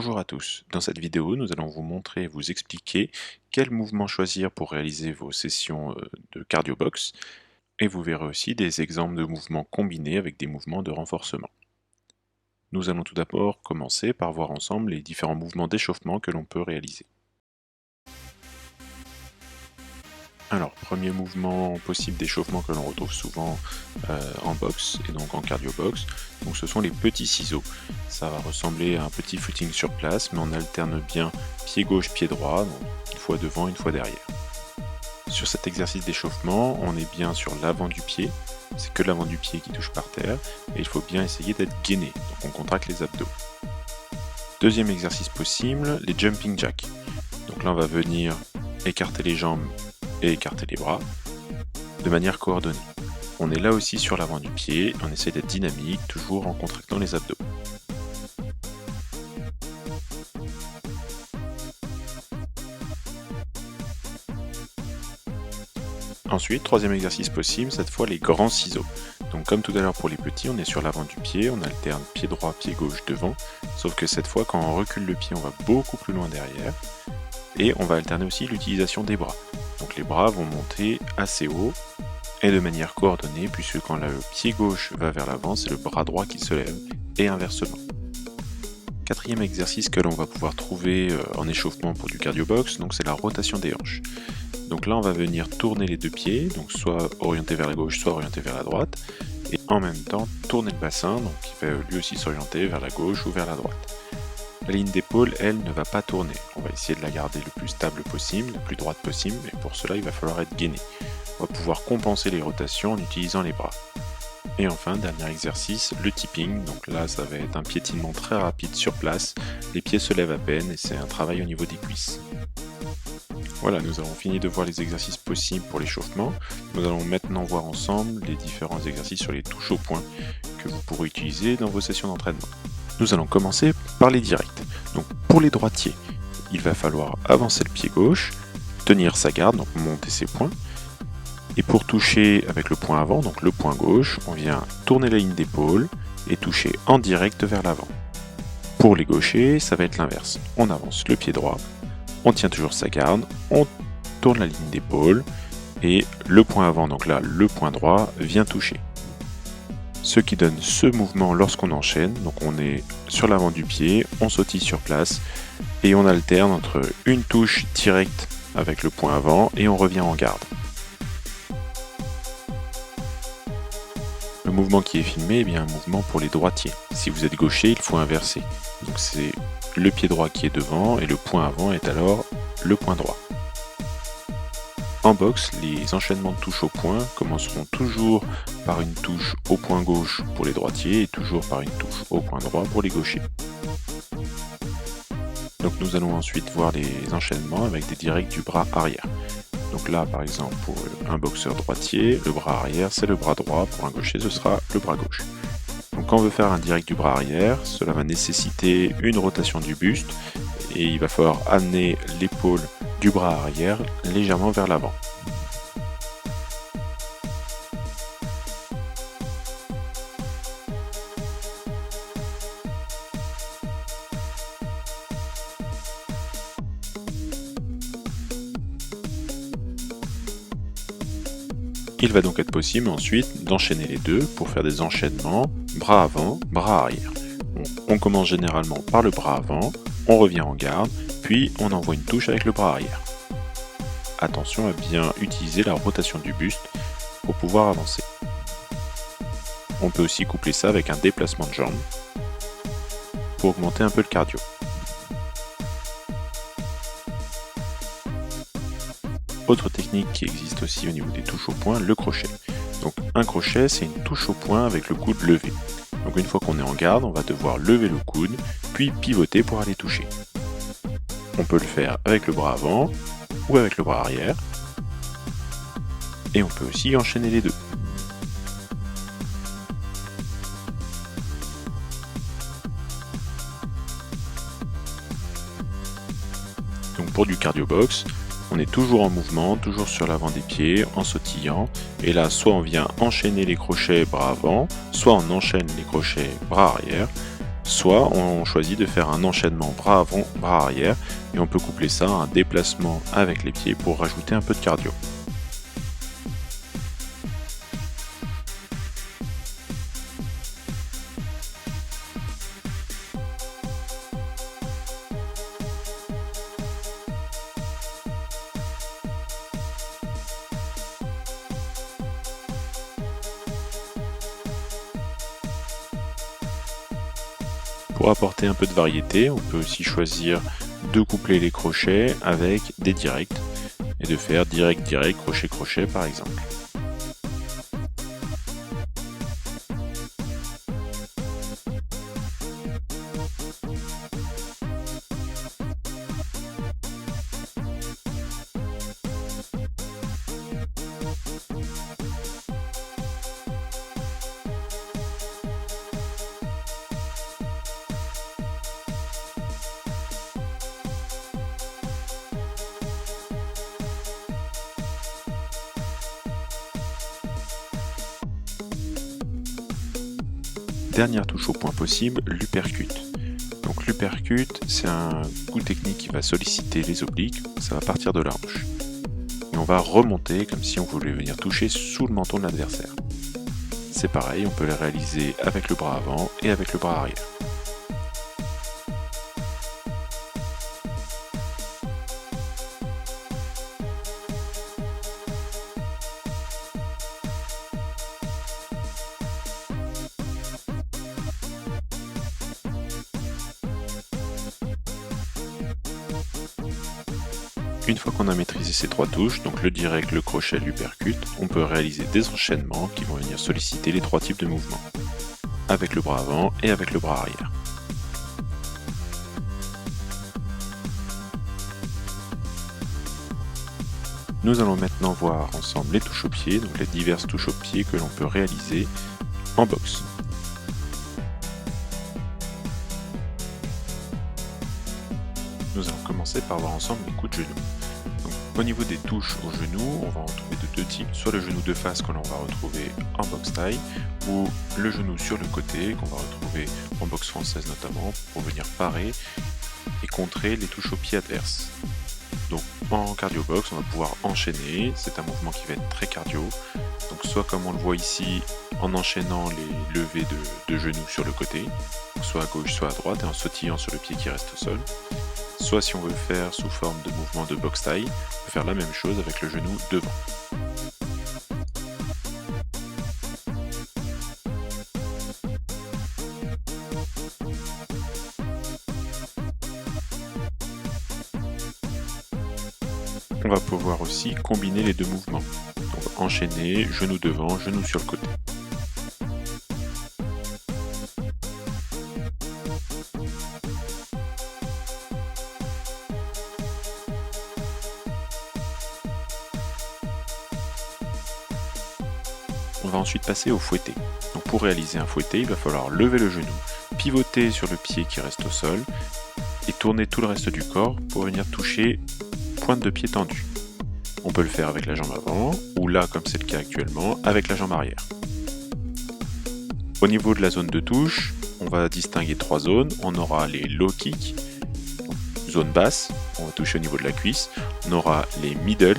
Bonjour à tous, dans cette vidéo nous allons vous montrer et vous expliquer quel mouvement choisir pour réaliser vos sessions de cardio box et vous verrez aussi des exemples de mouvements combinés avec des mouvements de renforcement. Nous allons tout d'abord commencer par voir ensemble les différents mouvements d'échauffement que l'on peut réaliser. Alors, premier mouvement possible d'échauffement que l'on retrouve souvent en boxe et donc en cardio box, donc ce sont les petits ciseaux. Ça va ressembler à un petit footing sur place, mais on alterne bien pied gauche, pied droit, donc une fois devant, une fois derrière. Sur cet exercice d'échauffement, on est bien sur l'avant du pied, c'est que l'avant du pied qui touche par terre, et il faut bien essayer d'être gainé, donc on contracte les abdos. Deuxième exercice possible, les jumping jacks. Donc là on va venir écarter les jambes et écarter les bras de manière coordonnée. On est là aussi sur l'avant du pied, on essaie d'être dynamique, toujours en contractant les abdos. Ensuite, troisième exercice possible, cette fois les grands ciseaux. Donc comme tout à l'heure pour les petits, on est sur l'avant du pied, on alterne pied droit, pied gauche devant, sauf que cette fois quand on recule le pied, on va beaucoup plus loin derrière, et on va alterner aussi l'utilisation des bras. Donc les bras vont monter assez haut et de manière coordonnée, puisque quand le pied gauche va vers l'avant, c'est le bras droit qui se lève, et inversement. Quatrième exercice que l'on va pouvoir trouver en échauffement pour du cardio box, donc c'est la rotation des hanches. Donc là on va venir tourner les deux pieds, donc soit orienté vers la gauche, soit orienté vers la droite, et en même temps tourner le bassin, donc qui va lui aussi s'orienter vers la gauche ou vers la droite. La ligne d'épaule, elle, ne va pas tourner. On va essayer de la garder le plus stable possible, la plus droite possible, mais pour cela il va falloir être gainé. On va pouvoir compenser les rotations en utilisant les bras. Et enfin, dernier exercice, le tipping. Donc là, ça va être un piétinement très rapide sur place. Les pieds se lèvent à peine et c'est un travail au niveau des cuisses. Voilà, nous avons fini de voir les exercices possibles pour l'échauffement. Nous allons maintenant voir ensemble les différents exercices sur les touches au point que vous pourrez utiliser dans vos sessions d'entraînement. Nous allons commencer par les directs. Donc pour les droitiers, il va falloir avancer le pied gauche, tenir sa garde, donc monter ses poings. Et pour toucher avec le point avant, donc le point gauche, on vient tourner la ligne d'épaule et toucher en direct vers l'avant. Pour les gauchers, ça va être l'inverse. On avance le pied droit, on tient toujours sa garde, on tourne la ligne d'épaule et le point avant, donc là le point droit, vient toucher. Ce qui donne ce mouvement lorsqu'on enchaîne, donc on est sur l'avant du pied, on sautille sur place et on alterne entre une touche directe avec le point avant et on revient en garde. Le mouvement qui est filmé est bien un mouvement pour les droitiers. Si vous êtes gaucher, il faut inverser. Donc c'est le pied droit qui est devant et le point avant est alors le point droit. En boxe, les enchaînements de touches au point commenceront toujours par une touche au point gauche pour les droitiers et toujours par une touche au point droit pour les gauchers. Donc nous allons ensuite voir les enchaînements avec des directs du bras arrière. Donc là par exemple pour un boxeur droitier, le bras arrière c'est le bras droit, pour un gaucher ce sera le bras gauche. Donc quand on veut faire un direct du bras arrière, cela va nécessiter une rotation du buste et il va falloir amener l'épaule du bras arrière légèrement vers l'avant. Il va donc être possible ensuite d'enchaîner les deux pour faire des enchaînements bras avant, bras arrière. On commence généralement par le bras avant, on revient en garde, puis on envoie une touche avec le bras arrière. Attention à bien utiliser la rotation du buste pour pouvoir avancer. On peut aussi coupler ça avec un déplacement de jambe pour augmenter un peu le cardio. Autre technique qui existe aussi au niveau des touches au point, le crochet. Donc un crochet, c'est une touche au point avec le coude levé. Donc une fois qu'on est en garde, on va devoir lever le coude, puis pivoter pour aller toucher. On peut le faire avec le bras avant ou avec le bras arrière. Et on peut aussi enchaîner les deux. Donc pour du cardio box, on est toujours en mouvement, toujours sur l'avant des pieds, en sautillant. Et là, soit on vient enchaîner les crochets bras avant, soit on enchaîne les crochets bras arrière, Soit on choisit de faire un enchaînement bras avant, bras arrière, et on peut coupler ça à un déplacement avec les pieds pour rajouter un peu de cardio. Pour apporter un peu de variété, on peut aussi choisir de coupler les crochets avec des directs et de faire direct, direct, crochet, crochet par exemple. Dernière touche au point possible, l'uppercut. Donc l'uppercut, c'est un coup technique qui va solliciter les obliques, ça va partir de la hanche. Et on va remonter comme si on voulait venir toucher sous le menton de l'adversaire. C'est pareil, on peut le réaliser avec le bras avant et avec le bras arrière. Une fois qu'on a maîtrisé ces trois touches, donc le direct, le crochet, l'uppercut, on peut réaliser des enchaînements qui vont venir solliciter les trois types de mouvements, avec le bras avant et avec le bras arrière. Nous allons maintenant voir ensemble les touches au pied, donc les diverses touches au pied que l'on peut réaliser en boxe. Nous allons commencer par voir ensemble les coups de genou. Donc, au niveau des touches au genou, on va en trouver de deux types, soit le genou de face que l'on va retrouver en boxe thaï, ou le genou sur le côté qu'on va retrouver en boxe française notamment, pour venir parer et contrer les touches au pied adverses. Donc en cardio box, on va pouvoir enchaîner, c'est un mouvement qui va être très cardio, donc soit comme on le voit ici, en enchaînant les levées de genoux sur le côté, soit à gauche, soit à droite, et en sautillant sur le pied qui reste au sol. Soit si on veut le faire sous forme de mouvement de boxe thaï, on peut faire la même chose avec le genou devant. On va pouvoir aussi combiner les deux mouvements. Donc enchaîner, genou devant, genou sur le côté. On va ensuite passer au fouetté. Donc pour réaliser un fouetté, il va falloir lever le genou, pivoter sur le pied qui reste au sol et tourner tout le reste du corps pour venir toucher pointe de pied tendue. On peut le faire avec la jambe avant, ou là, comme c'est le cas actuellement, avec la jambe arrière. Au niveau de la zone de touche, on va distinguer trois zones. On aura les low kicks, zone basse, on va toucher au niveau de la cuisse. On aura les middle,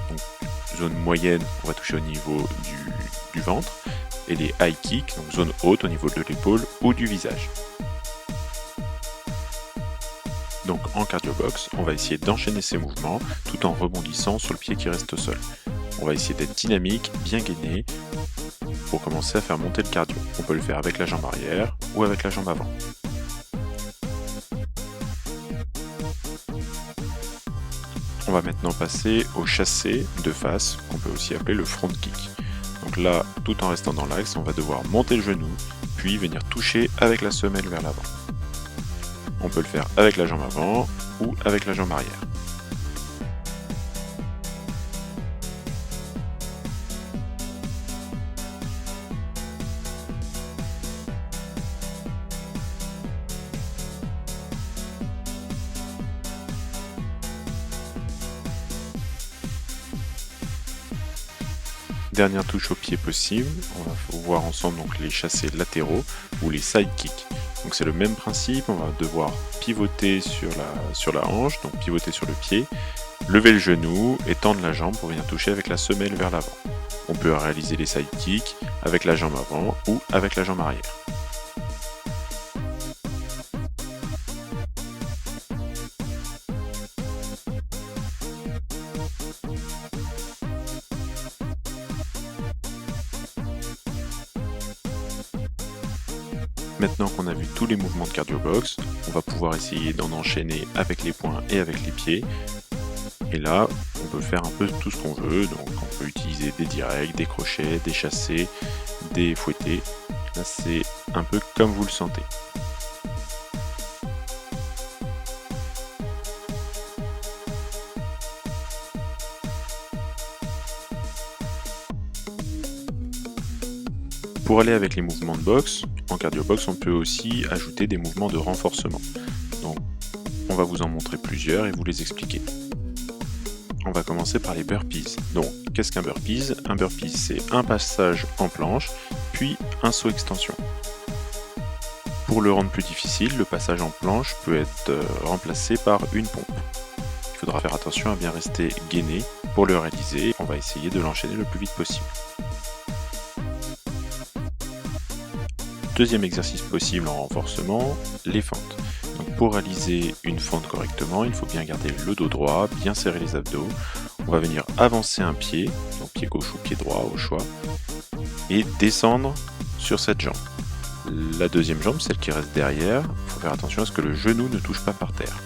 donc zone moyenne, on va toucher au niveau du ventre. Et les high kicks, donc zone haute au niveau de l'épaule ou du visage. Donc en cardio box, on va essayer d'enchaîner ces mouvements tout en rebondissant sur le pied qui reste au sol. On va essayer d'être dynamique, bien gainé, pour commencer à faire monter le cardio. On peut le faire avec la jambe arrière ou avec la jambe avant. On va maintenant passer au chassé de face, qu'on peut aussi appeler le front kick. Donc là, tout en restant dans l'axe, on va devoir monter le genou, puis venir toucher avec la semelle vers l'avant. On peut le faire avec la jambe avant ou avec la jambe arrière. Dernière touche au pied possible, on va voir ensemble donc les chassés latéraux ou les side kicks. Donc c'est le même principe, on va devoir pivoter sur la hanche, donc pivoter sur le pied, lever le genou et tendre la jambe pour venir toucher avec la semelle vers l'avant. On peut réaliser les side kicks avec la jambe avant ou avec la jambe arrière. Maintenant qu'on a vu tous les mouvements de cardio box, on va pouvoir essayer d'en enchaîner avec les poings et avec les pieds. Et là, on peut faire un peu tout ce qu'on veut, donc on peut utiliser des directs, des crochets, des chassés, des fouettés. Là, c'est un peu comme vous le sentez. Pour aller avec les mouvements de boxe, en cardio box, on peut aussi ajouter des mouvements de renforcement. Donc, on va vous en montrer plusieurs et vous les expliquer. On va commencer par les burpees. Donc, qu'est-ce qu'un burpees? Un burpees, c'est un passage en planche, puis un saut extension. Pour le rendre plus difficile, le passage en planche peut être remplacé par une pompe. Il faudra faire attention à bien rester gainé pour le réaliser. On va essayer de l'enchaîner le plus vite possible. Deuxième exercice possible en renforcement, les fentes. Donc pour réaliser une fente correctement, il faut bien garder le dos droit, bien serrer les abdos. On va venir avancer un pied, donc pied gauche ou pied droit au choix, et descendre sur cette jambe. La deuxième jambe, celle qui reste derrière, il faut faire attention à ce que le genou ne touche pas par terre.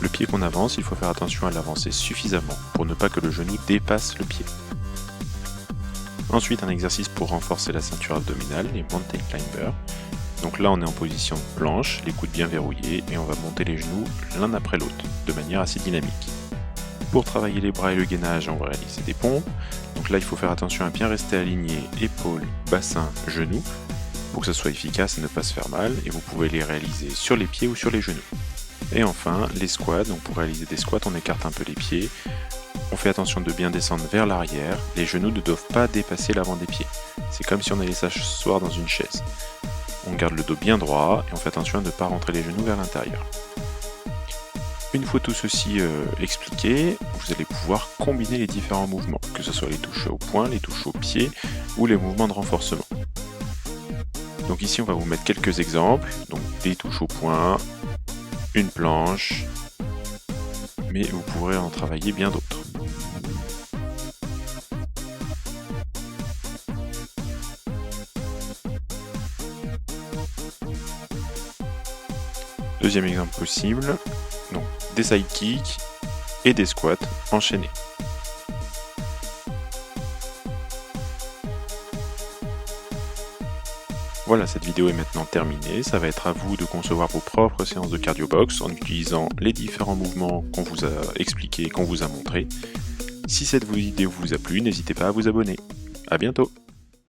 Le pied qu'on avance, il faut faire attention à l'avancer suffisamment pour ne pas que le genou dépasse le pied. Ensuite, un exercice pour renforcer la ceinture abdominale, les mountain climbers. Donc là, on est en position de planche, les coudes bien verrouillés, et on va monter les genoux l'un après l'autre, de manière assez dynamique. Pour travailler les bras et le gainage, on va réaliser des pompes. Donc là, il faut faire attention à bien rester aligné, épaules, bassin, genoux, pour que ça soit efficace et ne pas se faire mal, et vous pouvez les réaliser sur les pieds ou sur les genoux. Et enfin, les squats. Donc pour réaliser des squats, on écarte un peu les pieds. On fait attention de bien descendre vers l'arrière, les genoux ne doivent pas dépasser l'avant des pieds. C'est comme si on allait s'asseoir dans une chaise. On garde le dos bien droit et on fait attention à ne pas rentrer les genoux vers l'intérieur. Une fois tout ceci expliqué, vous allez pouvoir combiner les différents mouvements, que ce soit les touches au poing, les touches aux pieds ou les mouvements de renforcement. Donc ici on va vous mettre quelques exemples, donc des touches au poing, une planche, mais vous pourrez en travailler bien d'autres. Deuxième exemple possible, donc des side kicks et des squats enchaînés. Voilà, cette vidéo est maintenant terminée. Ça va être à vous de concevoir vos propres séances de cardio box en utilisant les différents mouvements qu'on vous a expliqués, qu'on vous a montrés. Si cette vidéo vous a plu, n'hésitez pas à vous abonner. À bientôt!